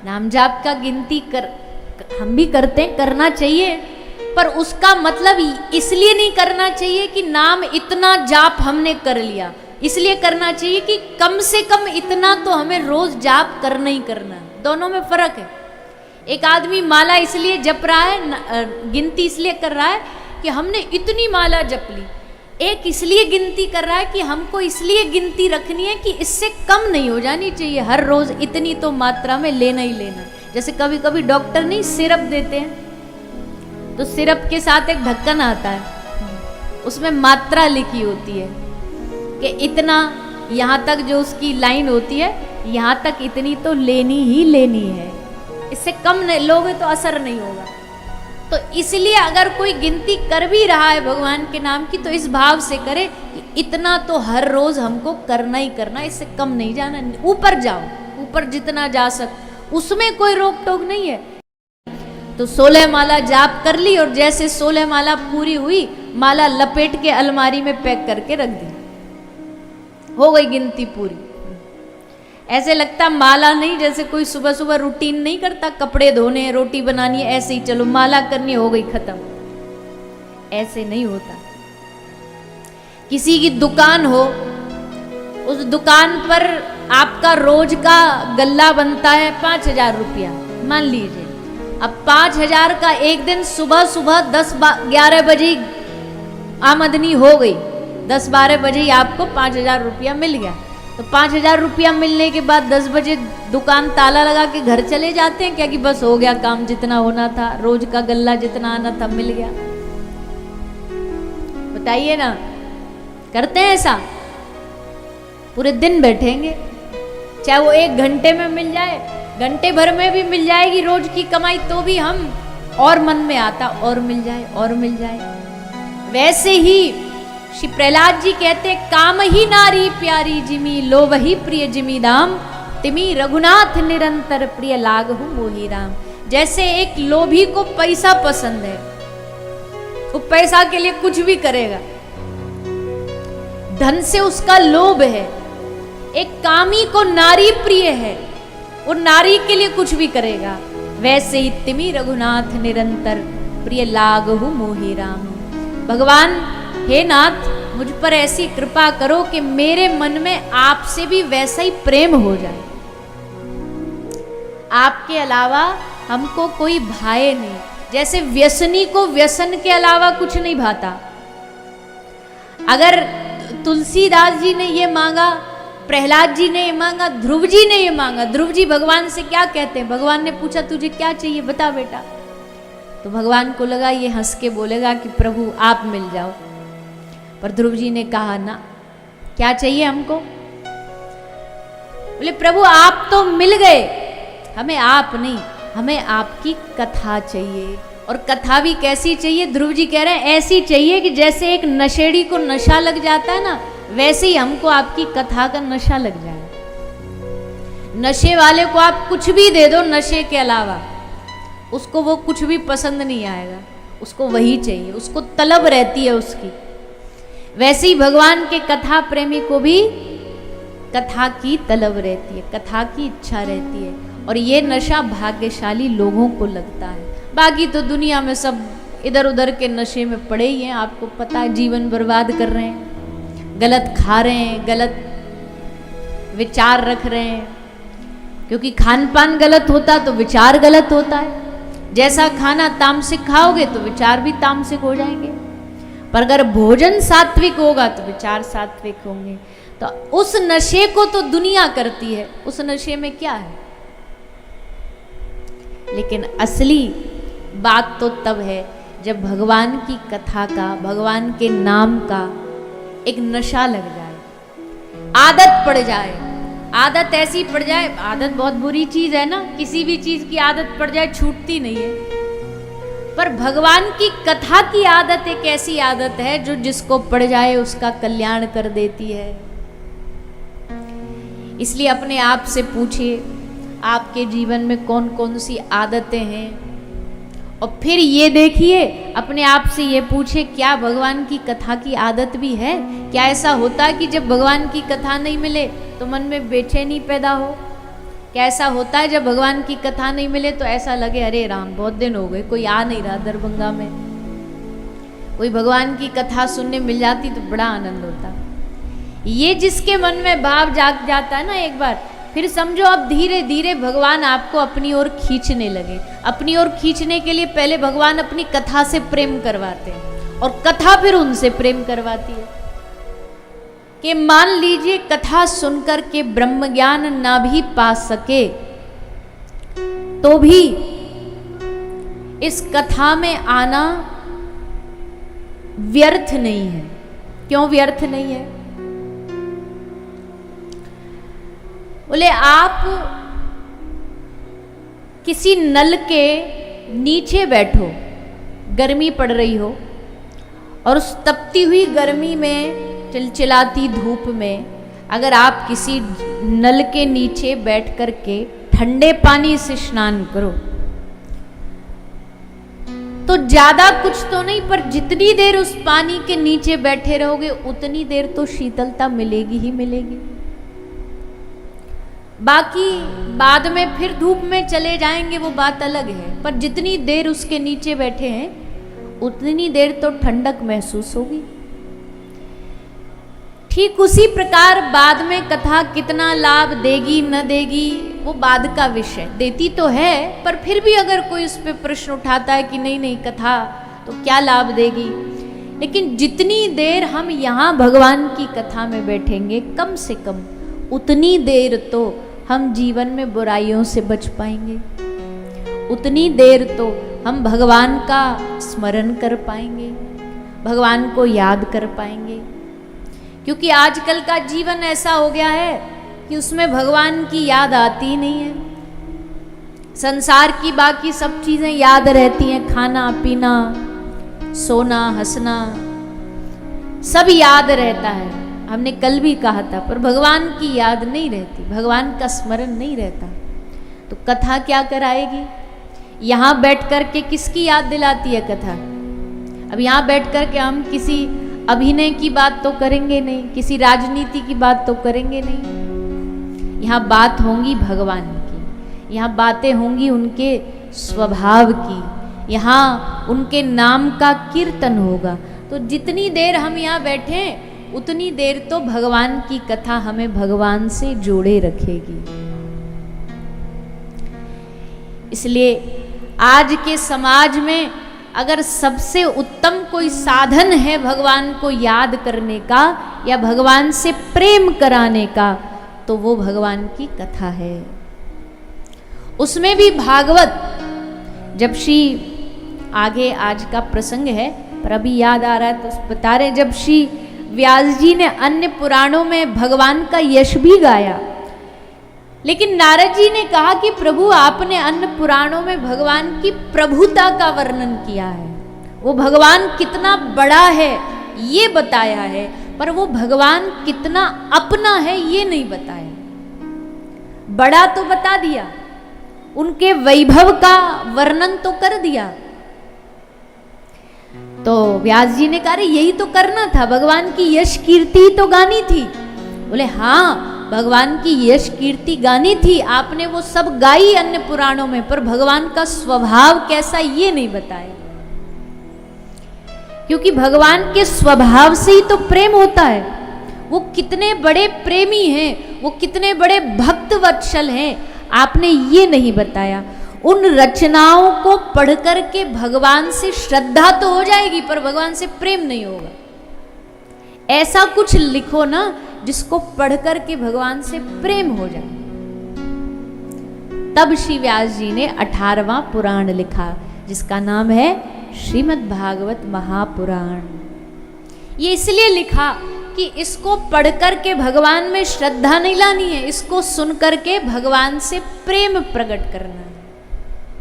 नाम जाप का गिनती हम भी करते हैं, करना चाहिए, पर उसका मतलब इसलिए नहीं करना चाहिए कि नाम इतना जाप हमने कर लिया, इसलिए करना चाहिए कि कम से कम इतना तो हमें रोज जाप करना ही करना है। दोनों में फर्क है। एक आदमी माला इसलिए जप रहा है, गिनती इसलिए कर रहा है कि हमने इतनी माला जप ली, एक इसलिए गिनती कर रहा है कि हमको इसलिए गिनती रखनी है कि इससे कम नहीं हो जानी चाहिए, हर रोज इतनी तो मात्रा में लेना ही लेना। जैसे कभी कभी डॉक्टर नहीं सिरप देते हैं, तो सिरप के साथ एक ढक्कन आता है, उसमें मात्रा लिखी होती है कि इतना, यहाँ तक जो उसकी लाइन होती है, यहाँ तक इतनी तो लेनी ही लेनी है, इससे कम लोगे तो असर नहीं होगा। तो इसलिए अगर कोई गिनती कर भी रहा है भगवान के नाम की, तो इस भाव से करे कि इतना तो हर रोज हमको करना ही करना, इससे कम नहीं जाना, ऊपर जाओ, ऊपर जितना जा सक उसमें कोई रोक टोक नहीं है। तो 16 माला जाप कर ली, और जैसे 16 माला पूरी हुई, माला लपेट के अलमारी में पैक करके रख दी, हो गई गिनती पूरी। ऐसे लगता माला नहीं, जैसे कोई सुबह सुबह रूटीन नहीं करता, कपड़े धोने हैं, रोटी बनानी है, ऐसे ही चलो माला करनी, हो गई खत्म। ऐसे नहीं होता। किसी की दुकान हो, उस दुकान पर आपका रोज का गल्ला बनता है 5,000 रुपया, मान लीजिए। अब 5,000 का एक दिन सुबह सुबह 10-11 बजे आमदनी हो गई, 10-12 बजे ही आपको 5,000 रुपया मिल गया। तो 5,000 रुपया मिलने के बाद 10 बजे दुकान ताला लगा के घर चले जाते हैं क्या कि बस हो गया काम, जितना होना था, रोज का गल्ला जितना आना था मिल गया? बताइए ना, करते हैं ऐसा? पूरे दिन बैठेंगे, चाहे वो 1 घंटे में मिल जाए, घंटे भर में भी मिल जाएगी रोज की कमाई, तो भी हम और मन में आता और मिल जाए और मिल जाए। वैसे ही श्री प्रहलाद जी कहते, काम ही नारी प्यारी जिमी, लोभ ही प्रिय जिमी दाम, तिमी रघुनाथ निरंतर प्रिय लागहु मोहि राम। जैसे एक लोभी को पैसा पसंद है, वो पैसा के लिए कुछ भी करेगा, धन से उसका लोभ है। एक कामी को नारी प्रिय है, वो नारी के लिए कुछ भी करेगा। वैसे ही तिमी रघुनाथ निरंतर प्रिय लागहु मोहि राम। भगवान हे नाथ, मुझ पर ऐसी कृपा करो कि मेरे मन में आपसे भी वैसा ही प्रेम हो जाए, आपके अलावा हमको कोई भाए नहीं। जैसे व्यसनी को व्यसन के अलावा कुछ नहीं भाता। अगर तुलसीदास जी ने ये मांगा, प्रहलाद जी ने ये मांगा, ध्रुव जी ने ये मांगा, ध्रुव जी भगवान से क्या कहते हैं? भगवान ने पूछा तुझे क्या चाहिए बता बेटा, तो भगवान को लगा ये हंस के बोलेगा कि प्रभु आप मिल जाओ। पर ध्रुव जी ने कहा ना, क्या चाहिए हमको? बोले प्रभु आप तो मिल गए, हमें आप नहीं, हमें आपकी कथा चाहिए। और कथा भी कैसी चाहिए? ध्रुव जी कह रहे हैं ऐसी चाहिए कि जैसे एक नशेड़ी को नशा लग जाता है ना, वैसे ही हमको आपकी कथा का नशा लग जाए। नशे वाले को आप कुछ भी दे दो नशे के अलावा, उसको वो कुछ भी पसंद नहीं आएगा, उसको वही चाहिए, उसको तलब रहती है उसकी। वैसे ही भगवान के कथा प्रेमी को भी कथा की तलब रहती है, कथा की इच्छा रहती है। और ये नशा भाग्यशाली लोगों को लगता है। बाकी तो दुनिया में सब इधर उधर के नशे में पड़े ही हैं, आपको पता है, जीवन बर्बाद कर रहे हैं, गलत खा रहे हैं, गलत विचार रख रहे हैं। क्योंकि खान पान गलत होता तो विचार गलत होता है। जैसा खाना तामसिक खाओगे तो विचार भी तामसिक हो जाएंगे, पर अगर भोजन सात्विक होगा तो विचार सात्विक होंगे। तो उस नशे को तो दुनिया करती है, उस नशे में क्या है? लेकिन असली बात तो तब है जब भगवान की कथा का, भगवान के नाम का एक नशा लग जाए, आदत पड़ जाए। आदत ऐसी पड़ जाए, आदत बहुत बुरी चीज है ना, किसी भी चीज की आदत पड़ जाए छूटती नहीं है। पर भगवान की कथा की आदत एक ऐसी आदत है जो जिसको पड़ जाए उसका कल्याण कर देती है। इसलिए अपने आप से पूछिए आपके जीवन में कौन कौन सी आदतें हैं, और फिर ये देखिए अपने आप से ये पूछे क्या भगवान की कथा की आदत भी है? क्या ऐसा होता है कि जब भगवान की कथा नहीं मिले तो मन में बेचैनी पैदा हो, कैसा होता है जब भगवान की कथा नहीं मिले तो ऐसा लगे अरे राम बहुत दिन हो गए, कोई आ नहीं रहा दरभंगा में, कोई भगवान की कथा सुनने मिल जाती तो बड़ा आनंद होता। ये जिसके मन में भाव जाग जाता है ना एक बार, फिर समझो अब धीरे धीरे भगवान आपको अपनी ओर खींचने लगे। अपनी ओर खींचने के लिए पहले भगवान अपनी कथा से प्रेम करवाते हैं और कथा फिर उनसे प्रेम करवाती है। कि मान लीजिए कथा सुनकर के ब्रह्म ज्ञान ना भी पा सके तो भी इस कथा में आना व्यर्थ नहीं है। क्यों व्यर्थ नहीं है? बोले आप किसी नल के नीचे बैठो, गर्मी पड़ रही हो और उस तपती हुई गर्मी में, चिलचिलाती धूप में अगर आप किसी नल के नीचे बैठ कर के ठंडे पानी से स्नान करो तो ज्यादा कुछ तो नहीं, पर जितनी देर उस पानी के नीचे बैठे रहोगे उतनी देर तो शीतलता मिलेगी ही मिलेगी। बाकी बाद में फिर धूप में चले जाएंगे वो बात अलग है, पर जितनी देर उसके नीचे बैठे हैं उतनी देर तो ठंडक महसूस होगी। ठीक उसी प्रकार बाद में कथा कितना लाभ देगी न देगी वो बाद का विषय, देती तो है, पर फिर भी अगर कोई उस पर प्रश्न उठाता है कि नहीं नहीं कथा तो क्या लाभ देगी, लेकिन जितनी देर हम यहाँ भगवान की कथा में बैठेंगे कम से कम उतनी देर तो हम जीवन में बुराइयों से बच पाएंगे, उतनी देर तो हम भगवान का स्मरण कर पाएंगे, भगवान को याद कर पाएंगे। क्योंकि आजकल का जीवन ऐसा हो गया है कि उसमें भगवान की याद आती ही नहीं है। संसार की बाकी सब चीजें याद रहती हैं, खाना पीना सोना हंसना सब याद रहता है, हमने कल भी कहा था, पर भगवान की याद नहीं रहती, भगवान का स्मरण नहीं रहता। तो कथा क्या कराएगी? यहाँ बैठ कर के किसकी याद दिलाती है कथा? अब यहाँ बैठ कर के हम किसी अभिनय की बात तो करेंगे नहीं, किसी राजनीति की बात तो करेंगे नहीं। यहाँ बात होंगी भगवान की, यहाँ बातें होंगी उनके स्वभाव की, यहाँ उनके नाम का कीर्तन होगा। तो जितनी देर हम यहाँ बैठे उतनी देर तो भगवान की कथा हमें भगवान से जोड़े रखेगी। इसलिए आज के समाज में अगर सबसे उत्तम कोई साधन है भगवान को याद करने का या भगवान से प्रेम कराने का तो वो भगवान की कथा है। उसमें भी भागवत, जब श्री आगे आज का प्रसंग है पर अभी याद आ रहा है तो बता रहे, जब श्री व्यास जी ने अन्य पुराणों में भगवान का यश भी गाया, लेकिन नारद जी ने कहा कि प्रभु आपने अन्य पुराणों में भगवान की प्रभुता का वर्णन किया है, वो भगवान कितना बड़ा है ये बताया है, पर वो भगवान कितना अपना है ये नहीं बताया। बड़ा तो बता दिया, उनके वैभव का वर्णन तो कर दिया। तो व्यास जी ने कहा यही तो करना था, भगवान की यश कीर्ति तो गानी थी। बोले हाँ भगवान की यश कीर्ति गानी थी, आपने वो सब गाई अन्य पुराणों में, पर भगवान का स्वभाव कैसा ये नहीं बताया। क्योंकि भगवान के स्वभाव से ही तो प्रेम होता है। वो कितने बड़े प्रेमी हैं, वो कितने बड़े भक्त वत्सल हैं, आपने ये नहीं बताया। उन रचनाओं को पढ़कर के भगवान से श्रद्धा तो हो जाएगी पर भगवान से प्रेम नहीं होगा। ऐसा कुछ लिखो ना जिसको पढ़कर के भगवान से प्रेम हो जाए। तब श्री व्यास जी ने 18वां पुराण लिखा जिसका नाम है श्रीमद् भागवत महापुराण। ये इसलिए लिखा कि इसको पढ़कर के भगवान में श्रद्धा नहीं लानी है, इसको सुनकर के भगवान से प्रेम प्रकट करना है।